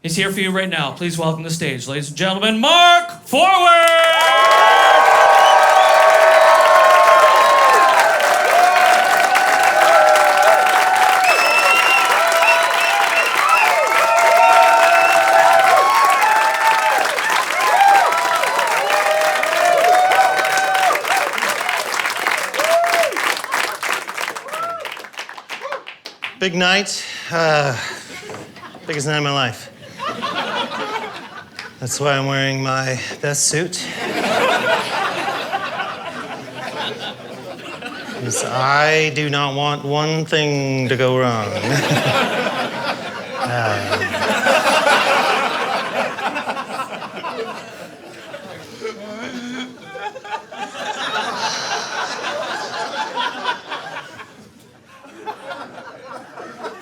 He's here for you right now. Please welcome to the stage, ladies and gentlemen, Mark Forward! Big night, biggest night of my life. That's why I'm wearing my best suit. Because I do not want one thing to go wrong.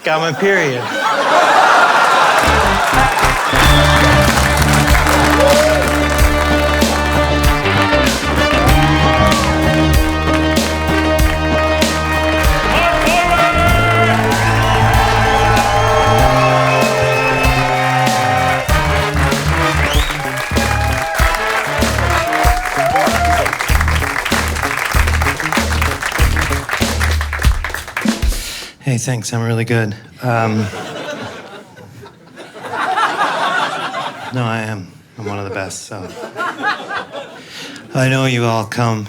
Got my period. Hey, thanks. I'm really good. No, I am. I'm one of the best, so. I know you all come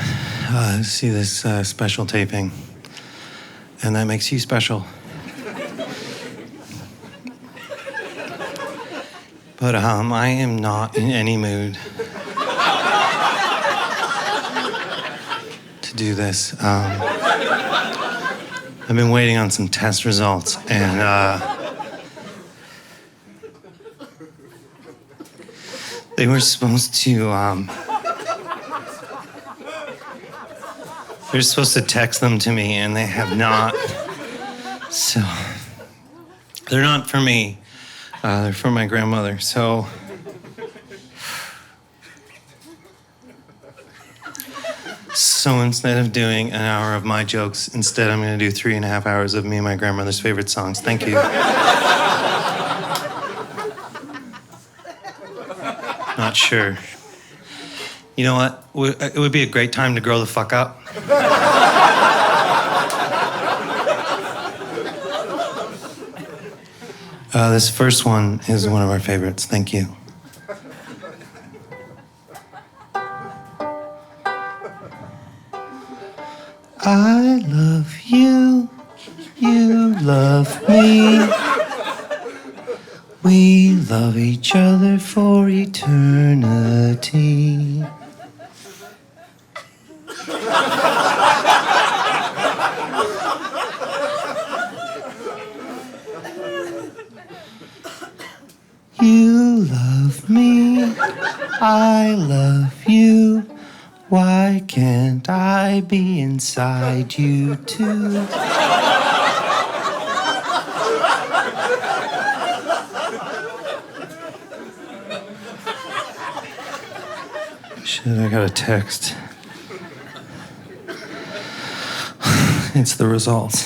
see this special taping, and that makes you special. But I am not in any mood to do this. I've been waiting on some test results, and they were supposed to they're supposed to text them to me, and they have not. So they're not for me. They're for my grandmother. So instead of doing an hour of my jokes, instead I'm going to do 3.5 hours of me and my grandmother's favorite songs. Thank you. Not sure. You know what? It would be a great time to grow the fuck up. This first one is one of our favorites. Thank you. I love you, you love me. We love each other for eternity. You love me, I love you. Why can't I be inside you too? Shit, I got a text. It's the results.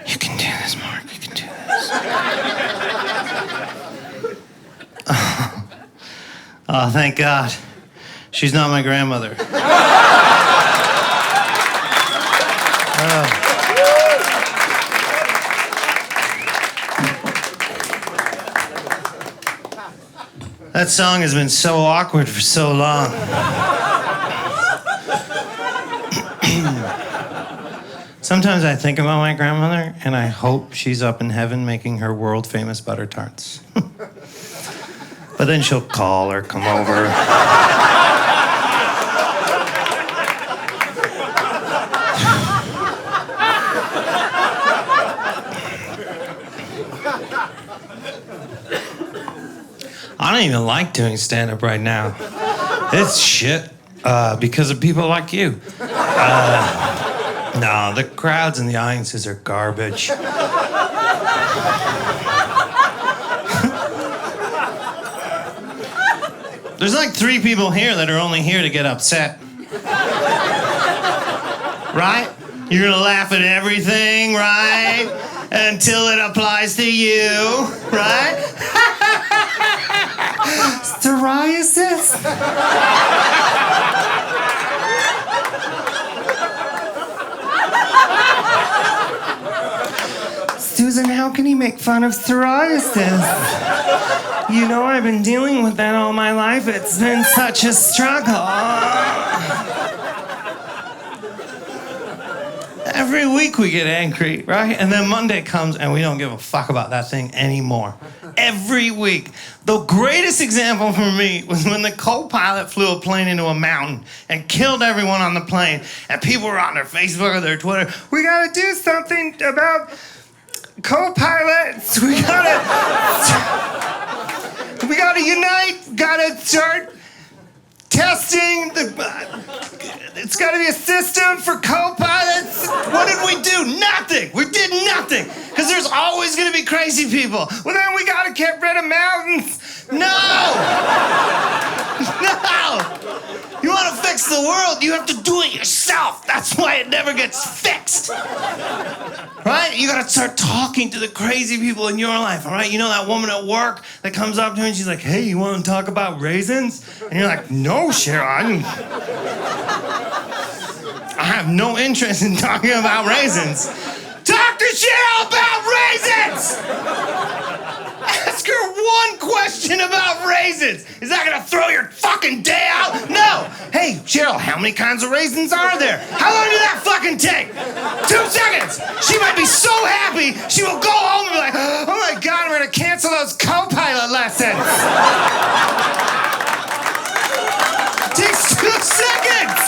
You can do this, Mark. You can do this. Oh, thank God. She's not my grandmother. That song has been so awkward for so long. Sometimes I think about my grandmother, and I hope she's up in heaven making her world-famous butter tarts. But then she'll call or come over. I don't even like doing stand-up right now. It's shit because of people like you. No, the crowds and the audiences are garbage. There's like 3 people here that are only here to get upset. Right? You're gonna laugh at everything, right? until it applies to you, right? Psoriasis? Susan, how can he make fun of psoriasis? You know, I've been dealing with that all my life. It's been such a struggle. Every week we get angry, right? And then Monday comes and we don't give a fuck about that thing anymore. Every week. The greatest example for me was when the co-pilot flew a plane into a mountain and killed everyone on the plane. And people were on their Facebook or their Twitter, we gotta do something about co-pilots. We gotta unite, gotta start testing it's got to be a system for co-pilots. What did we do? Nothing. We did nothing. Because there's always going to be crazy people. Well, then we got to get rid of mountains. No. No. You want to fix the world, you have to do it yourself. That's why it never gets fixed. Right? You got to start talking to the crazy people in your life, all right? You know that woman at work that comes up to you and she's like, hey, you want to talk about raisins? And you're like, no, Cheryl, I have no interest in talking about raisins. Talk to Cheryl about raisins! Ask her one question about raisins. Is that gonna throw your fucking day out? No! Hey, Cheryl, how many kinds of raisins are there? How long did that fucking take? 2 seconds! She might be so happy, she will go home and be like, oh my God, I'm gonna cancel those co-pilot lessons. It takes 2 seconds!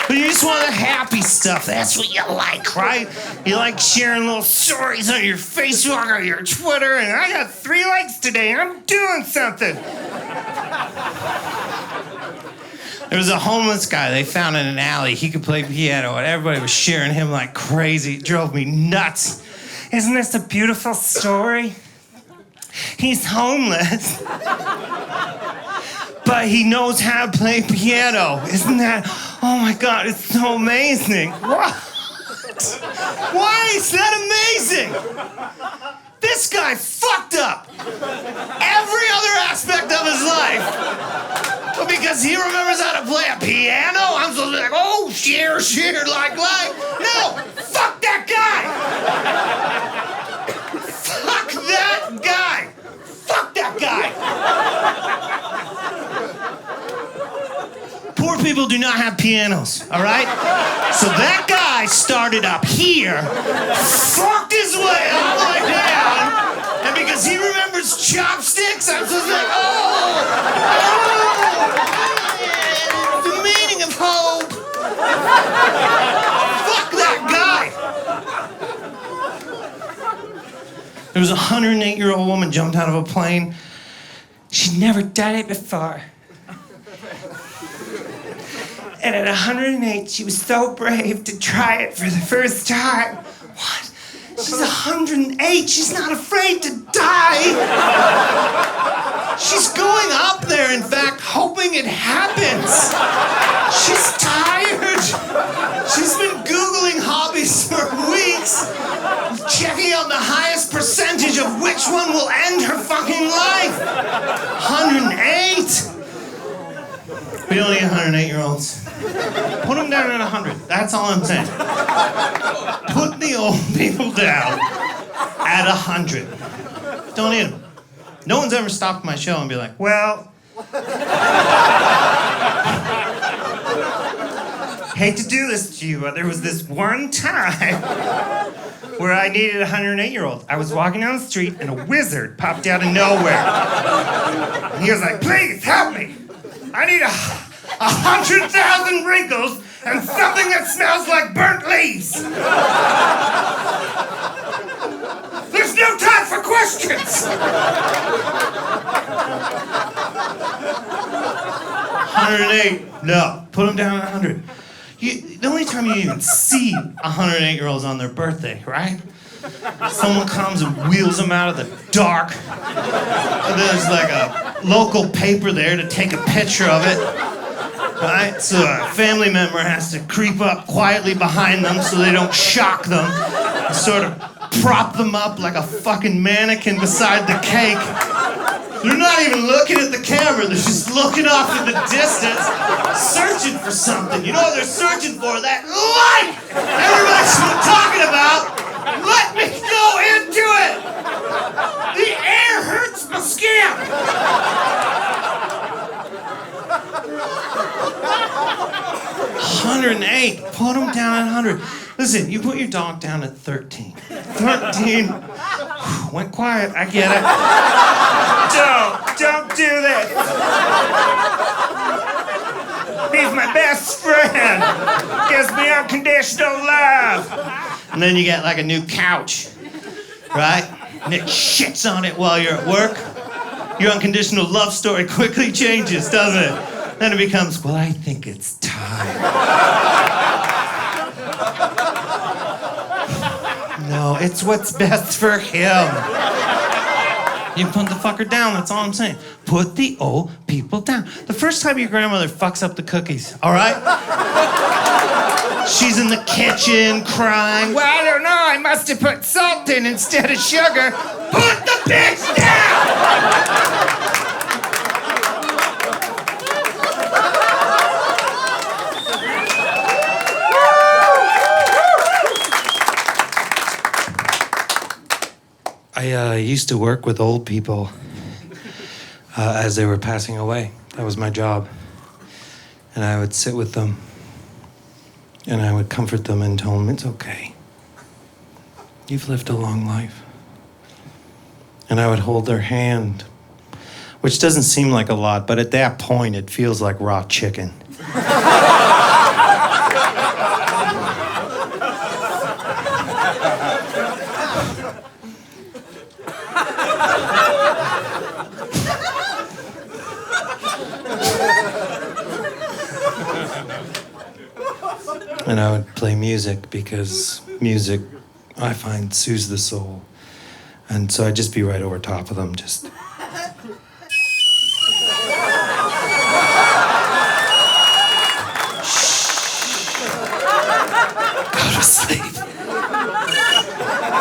But you just want the happy stuff. That's what you like, right? You like sharing little stories on your Facebook or your Twitter, and I got 3 likes today. I'm doing something. There was a homeless guy they found in an alley. He could play piano, and everybody was sharing him like crazy. It drove me nuts. Isn't this a beautiful story? He's homeless, but he knows how to play piano. Isn't that, oh my God, it's so amazing. What? Why is that amazing? This guy fucked up every other aspect of his life. But because he remembers how to play a piano, I'm supposed to be like, oh, share, like. No, fuck that guy. Fuck that guy. Fuck that guy. Poor people do not have pianos, all right? So that guy started up here, fucked his way all the way down, and because he remembers chopsticks, I'm supposed to be like, the meaning of hope. Fuck that guy. There was a 108-year-old woman jumped out of a plane. She'd never done it before. And at 108, she was so brave to try it for the first time. What? She's 108. She's not afraid to die. She's going up there, in fact, hoping it happens. She's tired. She's been Googling hobbies for weeks, checking out the highest percentage of which one will end her fucking life. 108. We don't need 108-year-olds. Put them down at 100. That's all I'm saying. Put the old people down at 100. Don't need them. No one's ever stopped my show and be like, well, hate to do this to you, but there was this one time where I needed a 108-year-old. I was walking down the street and a wizard popped out of nowhere. And he was like, please help me. I need 100,000 wrinkles and something that smells like burnt leaves. There's no time for questions. 108. No. Put them down at 100. The only time you even see 108-year-olds on their birthday, right? Someone comes and wheels them out of the dark. And there's like a local paper there to take a picture of it. right? So a family member has to creep up quietly behind them so they don't shock them, and sort of prop them up like a fucking mannequin beside the cake. They're not even looking at the camera, they're just looking off in the distance, searching for something. You know what they're searching for? That light! Everybody's talking about! Let me go into it! The air hurts my skin! 108. Put him down at 100. Listen, you put your dog down at 13. 13. Went quiet. I get it. Don't do this. He's my best friend. Gives me unconditional love. And then you get like a new couch, right? Nick shits on it while you're at work. Your unconditional love story quickly changes, doesn't it? Then it becomes, well, I think it's time. No, it's what's best for him. You put the fucker down, that's all I'm saying. Put the old people down. The first time your grandmother fucks up the cookies, all right? She's in the kitchen crying. Well, I don't know, I must have put salt in instead of sugar. Put the bitch down! I used to work with old people as they were passing away. That was my job. And I would sit with them and I would comfort them and tell them, it's okay. You've lived a long life. And I would hold their hand, which doesn't seem like a lot, but at that point it feels like raw chicken. And I would play music because music, I find, soothes the soul. And so I'd just be right over top of them, just... Go to sleep.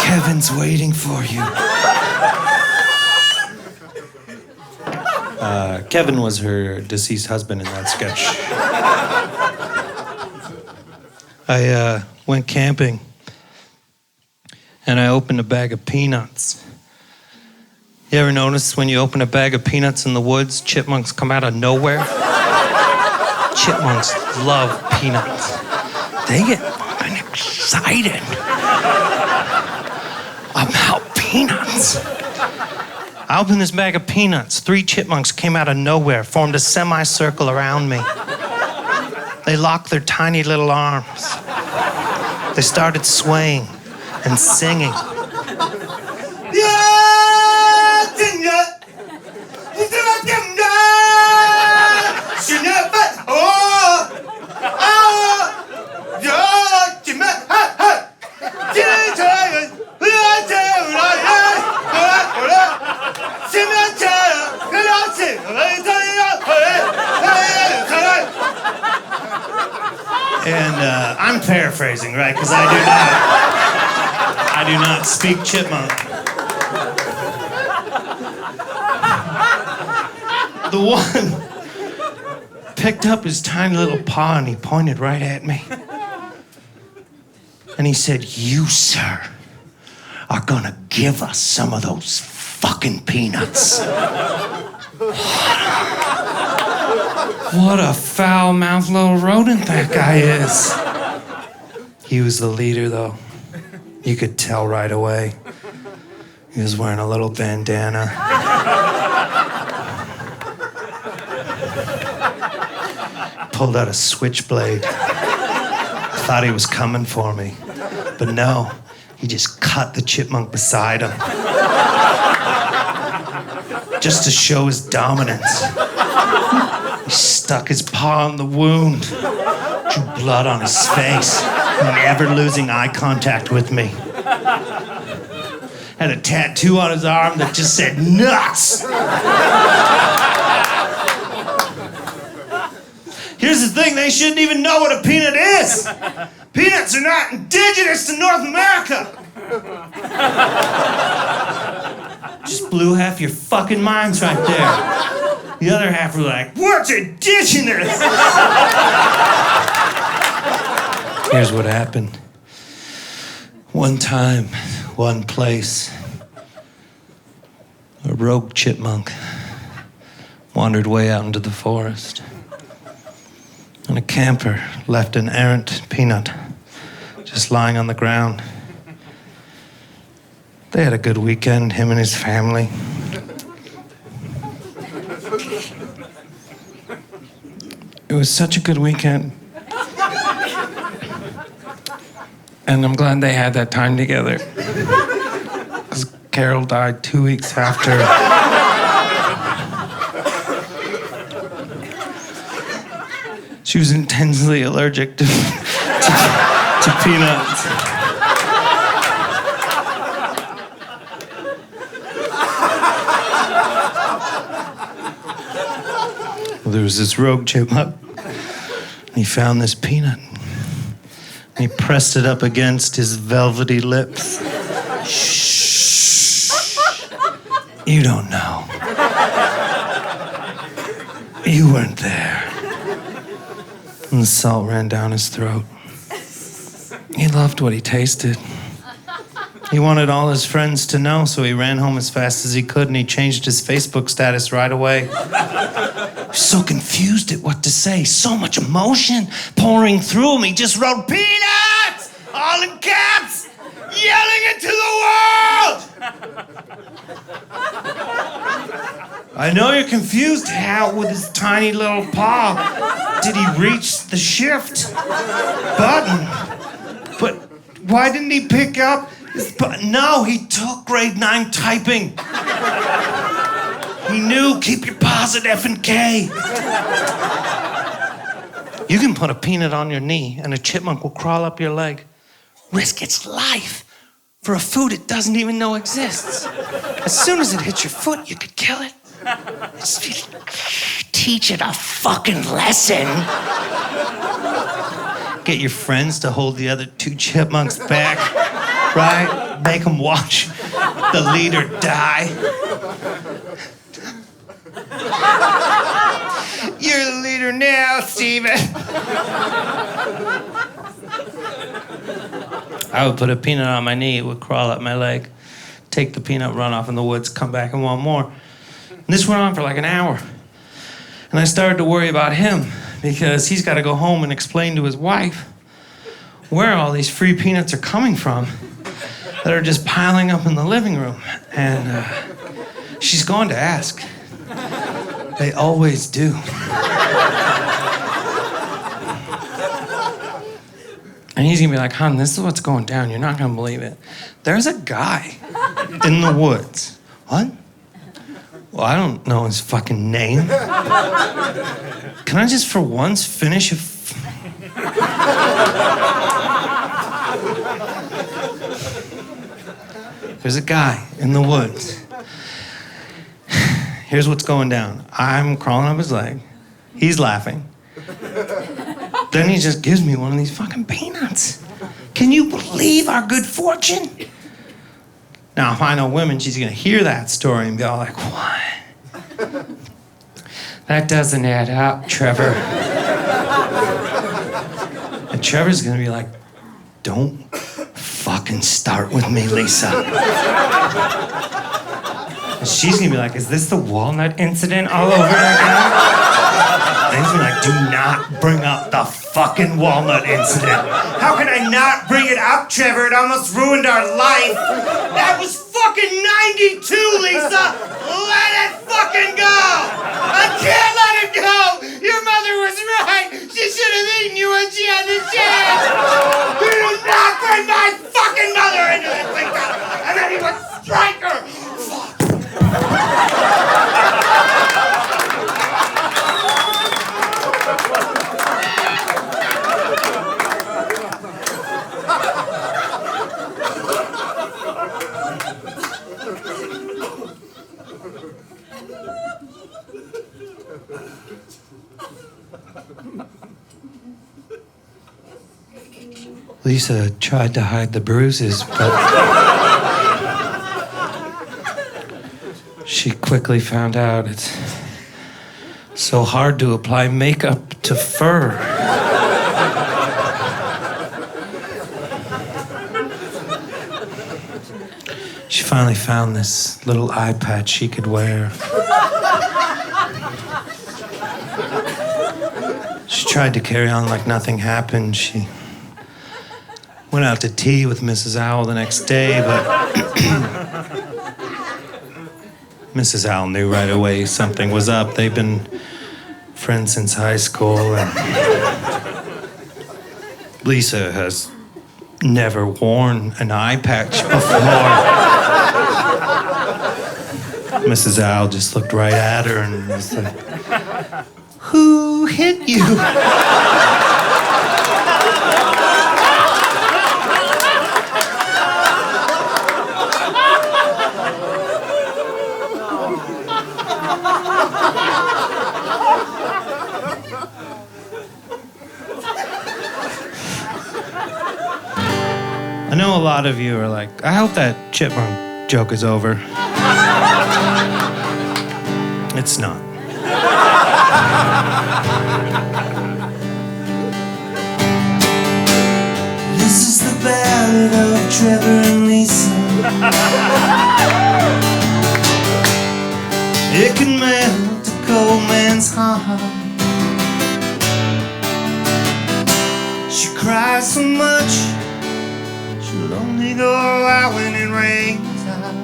Kevin's waiting for you. Kevin was her deceased husband in that sketch. I went camping and I opened a bag of peanuts. You ever notice when you open a bag of peanuts in the woods, chipmunks come out of nowhere? Chipmunks love peanuts. They get fucking excited about peanuts. I opened this bag of peanuts. 3 chipmunks came out of nowhere, formed a semicircle around me. They locked their tiny little arms. They started swaying and singing. And I'm paraphrasing, right? Because I do not speak chipmunk. The one picked up his tiny little paw and he pointed right at me. And he said, "You, sir, are gonna give us some of those fucking peanuts." What a foul-mouthed little rodent that guy is. He was the leader, though. You could tell right away. He was wearing a little bandana. Pulled out a switchblade. Thought he was coming for me. But no, he just cut the chipmunk beside him. Just to show his dominance. He stuck his paw on the wound, drew blood on his face, never losing eye contact with me. Had a tattoo on his arm that just said, "Nuts!" Here Here's the thing, they shouldn't even know what a peanut is. Peanuts are not indigenous to North America. Just blew half your fucking minds right there. The other half were like, what's indigenous? Here's what happened. One time, one place, a rogue chipmunk wandered way out into the forest. And a camper left an errant peanut just lying on the ground. They had a good weekend, him and his family. It was such a good weekend. And I'm glad they had that time together. Because Carol died 2 weeks after. She was intensely allergic to peanuts. Well, there was this rogue chipmunk. He found this peanut. He pressed it up against his velvety lips. Shh. You don't know. You weren't there. And the salt ran down his throat. He loved what he tasted. He wanted all his friends to know, so he ran home as fast as he could, and he changed his Facebook status right away. He was so confused at what to say, so much emotion pouring through him. He just wrote, "Peanuts!" all in caps, yelling it to the world! I know you're confused. How, with his tiny little paw, did he reach the shift button? But why didn't he pick up his button? No, he took grade 9 typing. He knew, keep your paws at F and K. You can put a peanut on your knee and a chipmunk will crawl up your leg. Risk its life for a food it doesn't even know exists. As soon as it hits your foot, you could kill it. Teach it a fucking lesson. Get your friends to hold the other 2 chipmunks back, right? Make them watch the leader die. You're the leader now, Steven. I would put a peanut on my knee, it would crawl up my leg, take the peanut, run off in the woods, come back and want more. And this went on for like an hour. And I started to worry about him because he's got to go home and explain to his wife where all these free peanuts are coming from that are just piling up in the living room. And she's going to ask. They always do. And he's gonna be like, hon, this is what's going down. You're not gonna believe it. There's a guy in the woods. What? Well, I don't know his fucking name. Can I just for once finish There's a guy in the woods. Here's what's going down. I'm crawling up his leg. He's laughing. Then he just gives me one of these fucking peanuts. Can you believe our good fortune? Now, if I know women, she's gonna hear that story and be all like, what? That doesn't add up, Trevor. And Trevor's gonna be like, don't fucking start with me, Lisa. And she's gonna be like, is this the walnut incident all over again? And he's gonna be like, do not bring up the fucking walnut incident. How can I not bring it up, Trevor? It almost ruined our life. That was fucking 92, Lisa. Let it fucking go. I can't let it go. Your mother was right. She should have eaten you when she had the chance. Do not bring my fucking mother into this, Lisa. And then he would strike her. Lisa tried to hide the bruises, but she quickly found out it's so hard to apply makeup to fur. She finally found this little eye patch she could wear. She tried to carry on like nothing happened. She went out to tea with Mrs. Owl the next day, but Mrs. Owl knew right away something was up. They've been friends since high school, and Lisa has never worn an eye patch before. Mrs. Owl just looked right at her and was like, "Who hit you?" I know a lot of you are like, I hope that chipmunk joke is over. It's not. This is the ballad of Trevor and Lisa. It can melt a cold man's heart. She cries so much, she'll only go out when it rains out.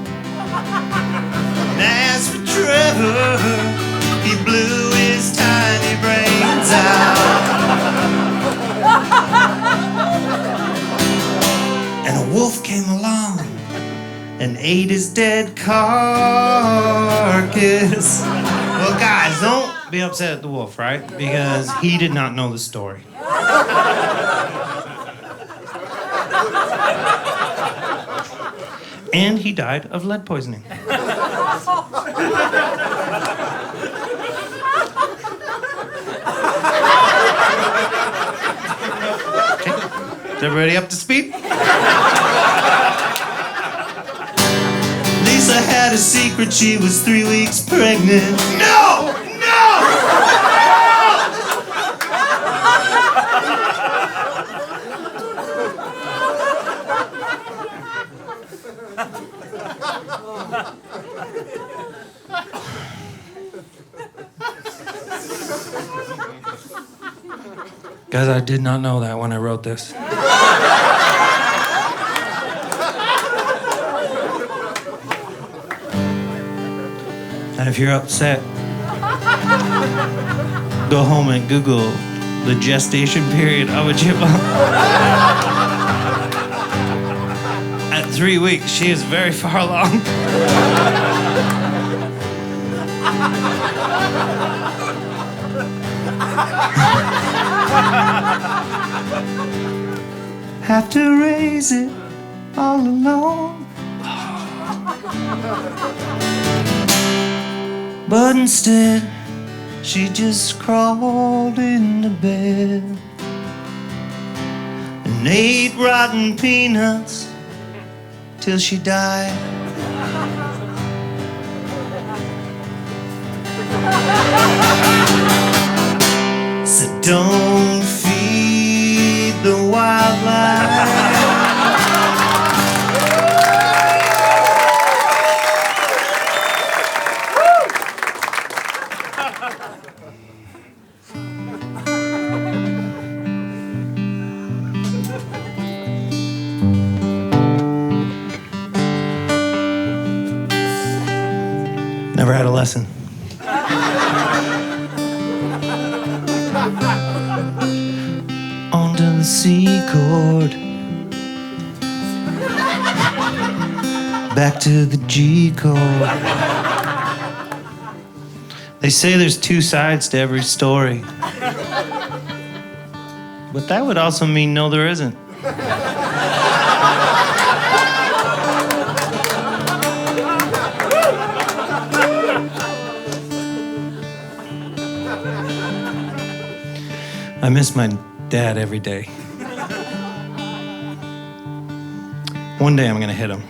And as for Trevor, he blew his tiny brains out. And a wolf came along and ate his dead carcass. Well, guys, don't be upset at the wolf, right? Because he did not know the story. And he died of lead poisoning. Okay. Is everybody up to speed? Lisa had a secret, she was 3 weeks pregnant. No! No! Guys, I did not know that when I wrote this. And if you're upset, go home and Google the gestation period of a chipmunk. At 3 weeks, she is very far along. Have to raise it all alone. But instead, she just crawled into bed and ate rotten peanuts till she died. So don't feed the wildlife. Never had a lesson. Onto the C chord. Back to the G chord. They say there's two sides to every story. But that would also mean no, there isn't. I miss my dad every day. One day I'm gonna hit him.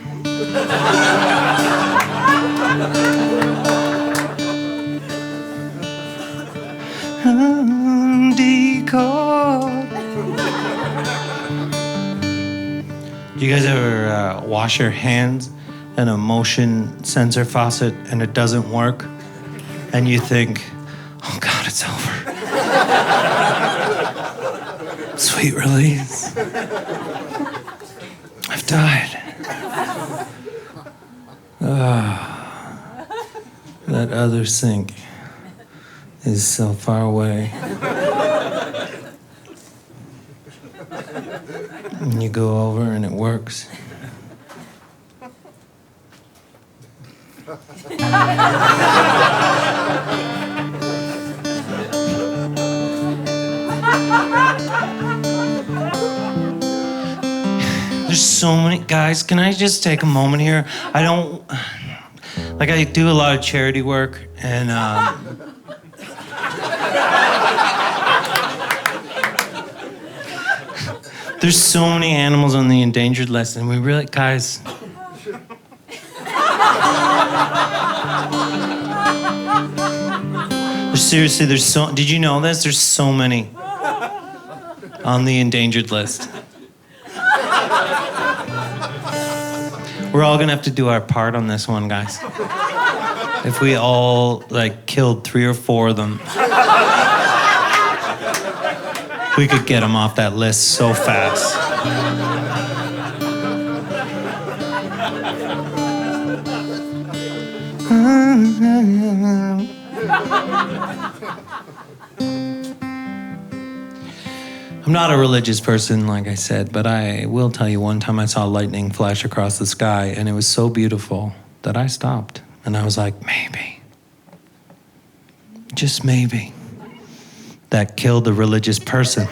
Do you guys ever wash your hands in a motion sensor faucet and it doesn't work? And you think, oh God, it's over. Sweet release. I've died. That other sink is so far away. And you go over and it works. There's so many guys. Can I just take a moment here? I do a lot of charity work, and there's so many animals on the endangered list, and we really, guys. Seriously, did you know this? There's so many on the endangered list. We're all gonna have to do our part on this one, guys. If we all, killed 3 or 4 of them, we could get them off that list so fast. I'm not a religious person, like I said, but I will tell you one time I saw lightning flash across the sky, and it was so beautiful that I stopped. And I was like, maybe, just maybe, that killed a religious person.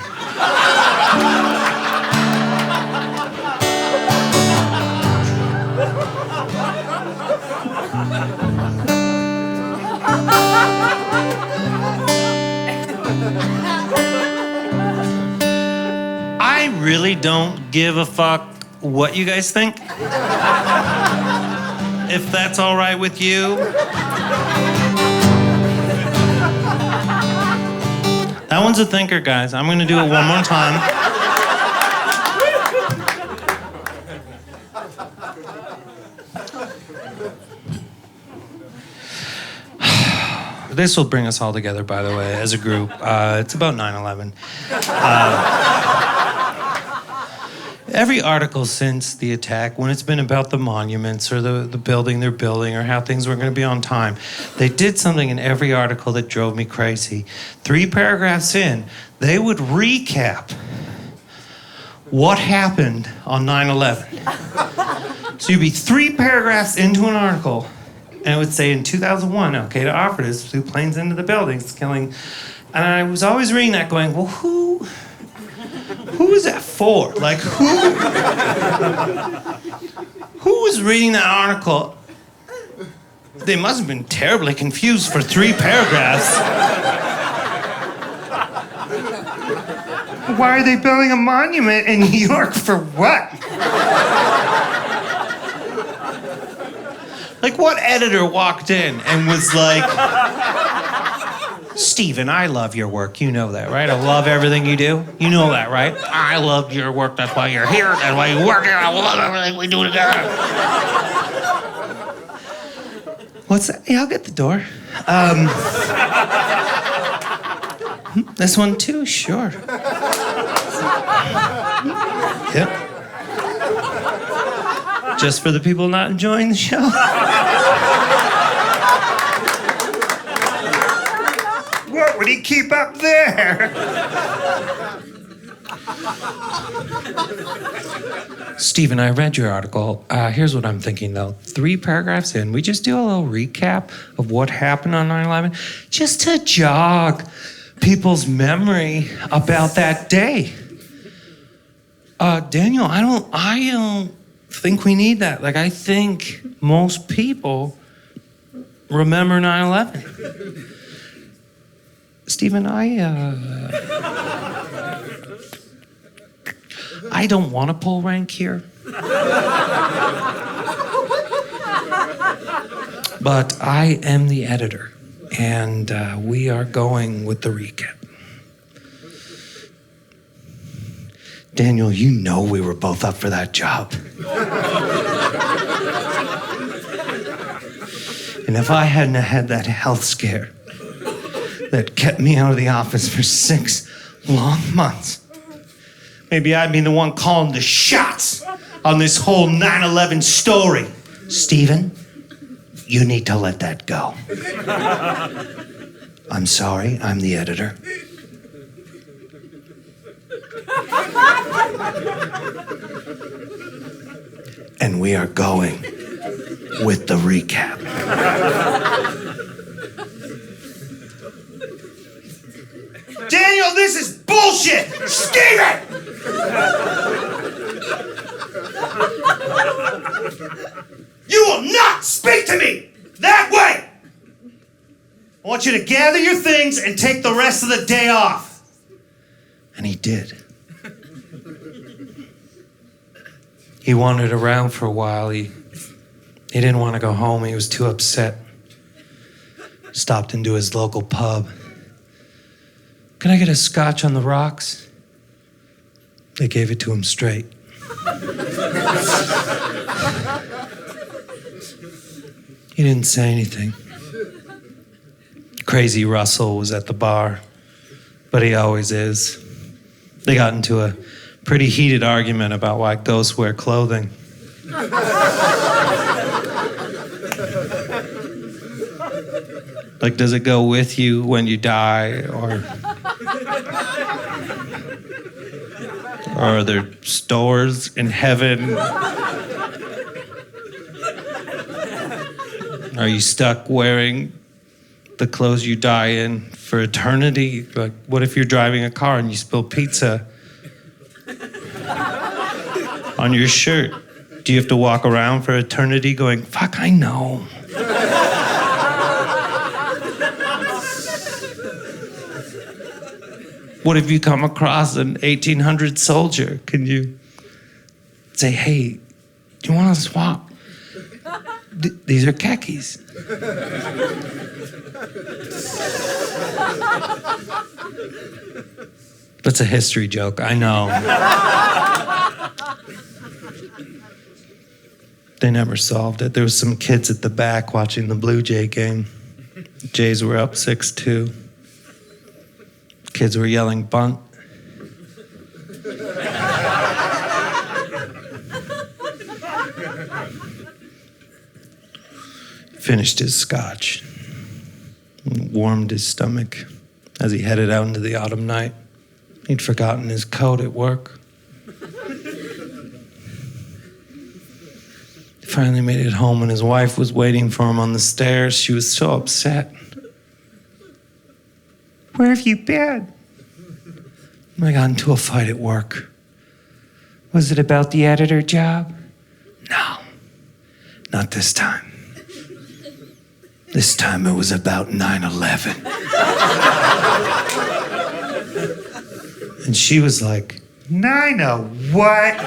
I really don't give a fuck what you guys think. If that's all right with you. That one's a thinker, guys. I'm gonna do it one more time. This will bring us all together, by the way, as a group. It's about 9/11. Every article since the attack, when it's been about the monuments or the building they're building or how things were going to be on time, they did something in every article that drove me crazy. 3 paragraphs in, they would recap what happened on 9/11. So you'd be 3 paragraphs into an article, and it would say in 2001, Al-Qaeda operatives flew planes into the buildings, killing. And I was always reading that going, well, who is that for? Like, who was reading that article? They must have been terribly confused for 3 paragraphs. Why are they building a monument in New York for what? Like, what editor walked in and was like, Steven, I love your work. You know that, right? I love everything you do. You know that, right? I love your work. That's why you're here. That's why you work here. I love everything we do together. What's that? Yeah, I'll get the door. This one too? Sure. Yep. Just for the people not enjoying the show. What would he keep up there? Steven, I read your article. Here's what I'm thinking, though. 3 paragraphs in, we just do a little recap of what happened on 9/11, just to jog people's memory about that day. Daniel, I don't think we need that. Like, I think most people remember 9/11. Steven, I don't want to pull rank here. But I am the editor, and we are going with the recap. Daniel, you know we were both up for that job. And if I hadn't had that health scare that kept me out of the office for 6 long months, maybe I'd be the one calling the shots on this whole 9/11 story. Stephen, you need to let that go. I'm sorry, I'm the editor. And we are going with the recap. Daniel, this is bullshit! Steven! You will not speak to me that way! I want you to gather your things and take the rest of the day off. And he did. He wandered around for a while. He didn't want to go home. He was too upset. Stopped into his local pub. Can I get a scotch on the rocks? They gave it to him straight. He didn't say anything. Crazy Russell was at the bar, but he always is. They got into a pretty heated argument about why ghosts wear clothing. Like, does it go with you when you die, or are there stores in heaven? Are you stuck wearing the clothes you die in for eternity? Like, what if you're driving a car and you spill pizza on your shirt? Do you have to walk around for eternity going, fuck, I know? What if you come across an 1800 soldier? Can you say, hey, do you want to swap? These are khakis. That's a history joke, I know. They never solved it. There was some kids at the back watching the Blue Jay game. The Jays were up 6-2. Kids were yelling bunt. Finished his scotch, warmed his stomach as he headed out into the autumn night. He'd forgotten his coat at work. He finally made it home and his wife was waiting for him on the stairs. She was so upset. Where have you been? I got into a fight at work. Was it about the editor job? No, not this time. This time it was about 9/11. And she was like, 9/0 what?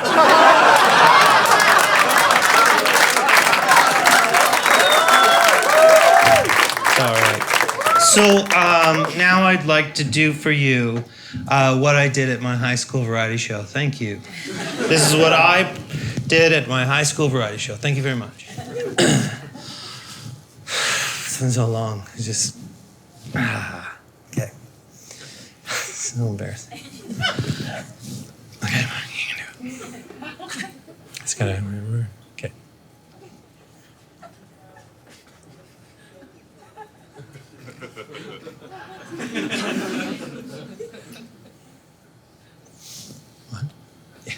All right. So now I'd like to do for you what I did at my high school variety show. Thank you. This is what I did at my high school variety show. Thank you very much. It's been so long. It's just... okay. So embarrassing. Okay, you can do it. Just gotta remember. Okay. What? Yeah.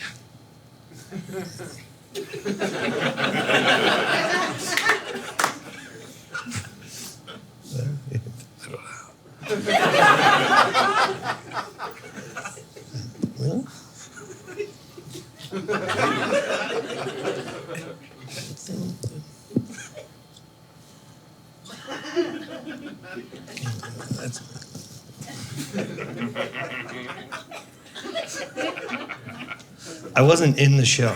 Really? I wasn't in the show.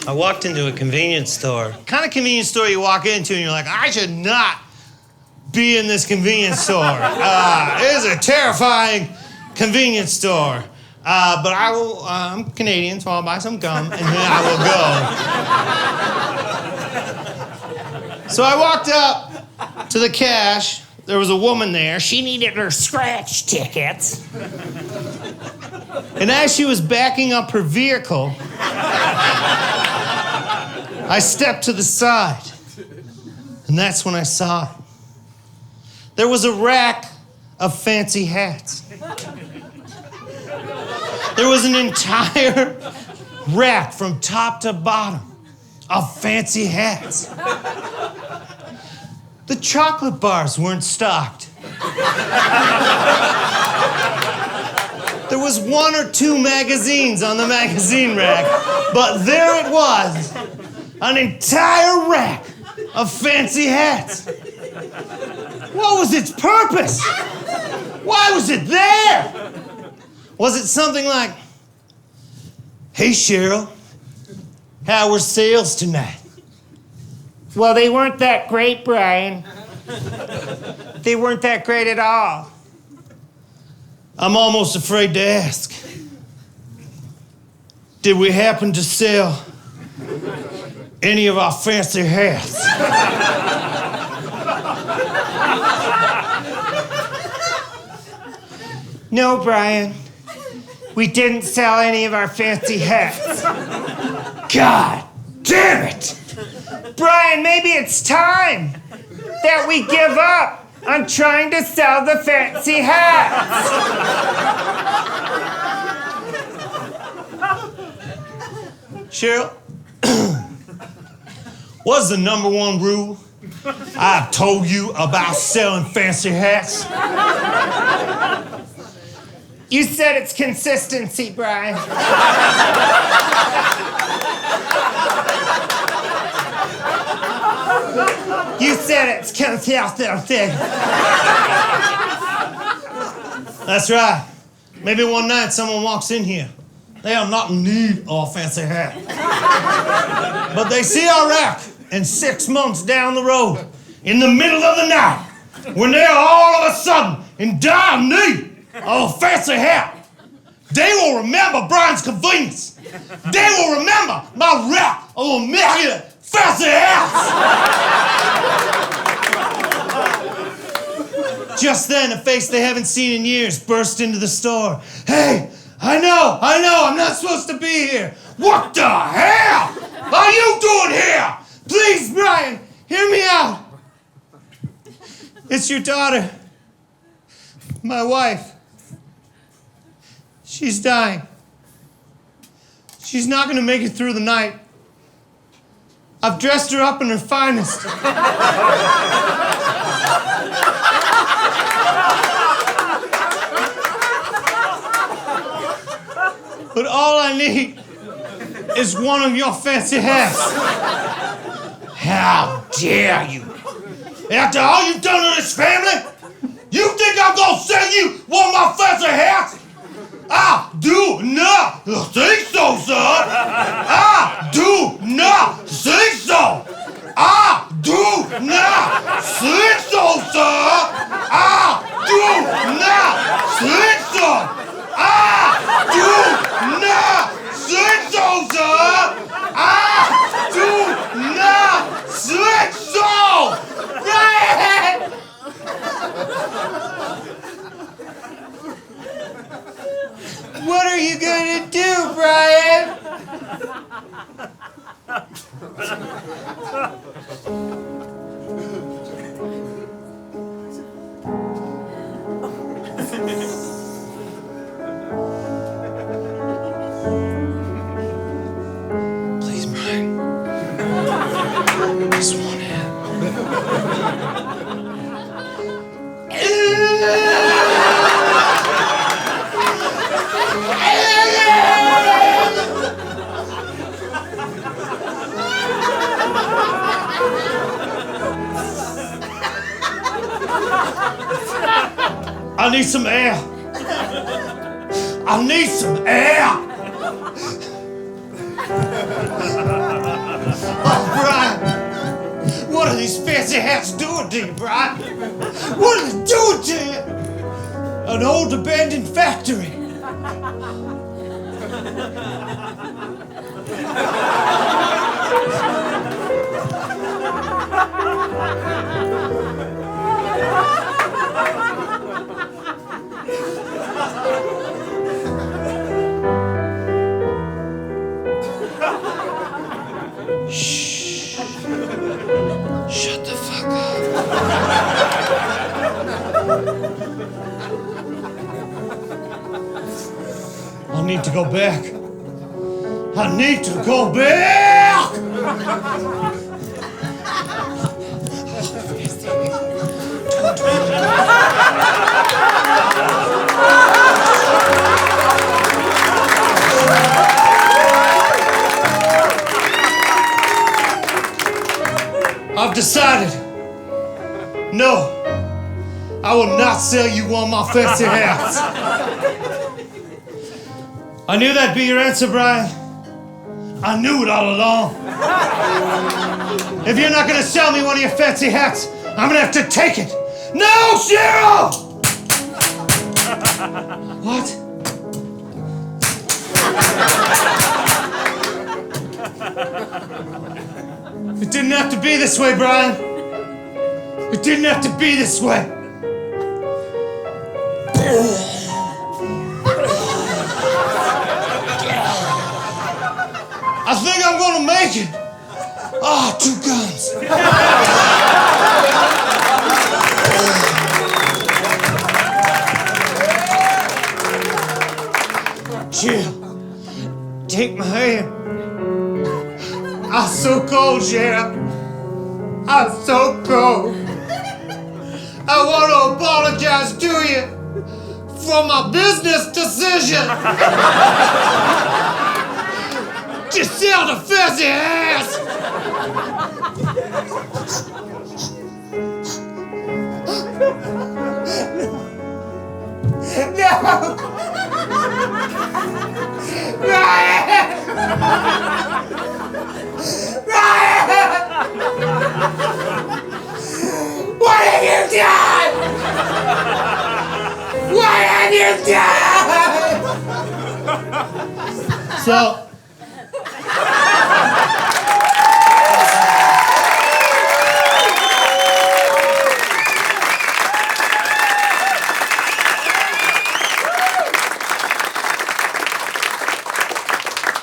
I walked into a convenience store. Kind of convenience store you walk into and you're like, I should not be in this convenience store. It is a terrifying convenience store. But I will, I'm Canadian, so I'll buy some gum and then I will go. So I walked up to the cash. There was a woman there. She needed her scratch tickets. And as she was backing up her vehicle, I stepped to the side. And that's when I saw it. There was a rack of fancy hats. There was an entire rack from top to bottom of fancy hats. The chocolate bars weren't stocked. There was 1 or 2 magazines on the magazine rack, but there it was, an entire rack of fancy hats. What was its purpose? Why was it there? Was it something like, hey, Cheryl, how were sales tonight? Well, they weren't that great, Brian. They weren't that great at all. I'm almost afraid to ask. Did we happen to sell any of our fancy hats? No, Brian. We didn't sell any of our fancy hats. God damn it! Brian, maybe it's time that we give up on trying to sell the fancy hats. Cheryl, what's the #1 rule I've told you about selling fancy hats? You said it's consistency, Brian. You said it's consistency. That's right. Maybe one night someone walks in here. They are not in need of a fancy hat. But they see our rack, and 6 months down the road, in the middle of the night, when they are all of a sudden in dire need of a fancy hat, they will remember Brian's convenience. They will remember my rack of immaculate fancy hats. Just then, a face they haven't seen in years burst into the store. Hey, I know, I'm not supposed to be here. What the hell are you doing here? Please, Brian, hear me out. It's your daughter, my wife. She's dying. She's not going to make it through the night. I've dressed her up in her finest. But all I need is one of your fancy hats. How dare you? After all you've done to this family, you think I'm gonna send you one of my fancy hats? I do not think so, sir. I do not think so. I do not think so, sir. I do not think so. I do not think so, sir. I do not think so. Brian! What are you gonna do, Brian? Please, Brian. Just one hand. I need some air. I need some air. Oh, Brian, what are these fancy hats doing to you, Brian? What are they doing to you? An old abandoned factory. Shh. Shut the fuck up. I need to go back. I need to go back! I've decided. No, I will not sell you one of my fancy hats. I knew that'd be your answer, Brian. I knew it all along. If you're not gonna sell me one of your fancy hats, I'm gonna have to take it. No, Cheryl! What? It didn't have to be this way, Brian. It didn't have to be this way. I think I'm gonna make it. Ah, 2 guns. Jill, take my hand. I'm so cold, Jill. I'm so cold. I want to apologize to you for my business decision to sell the fancy hats. No! Ryan! Ryan! What have you done? What have you done? So...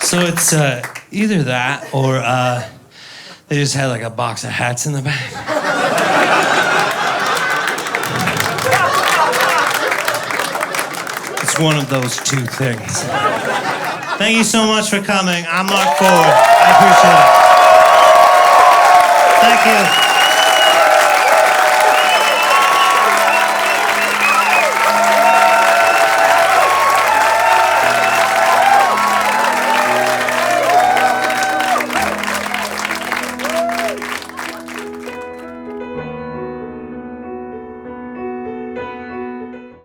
So it's either that or they just had like a box of hats in the back. It's one of those 2 things. Thank you so much for coming. I'm Mark Ford. I appreciate it. Thank you.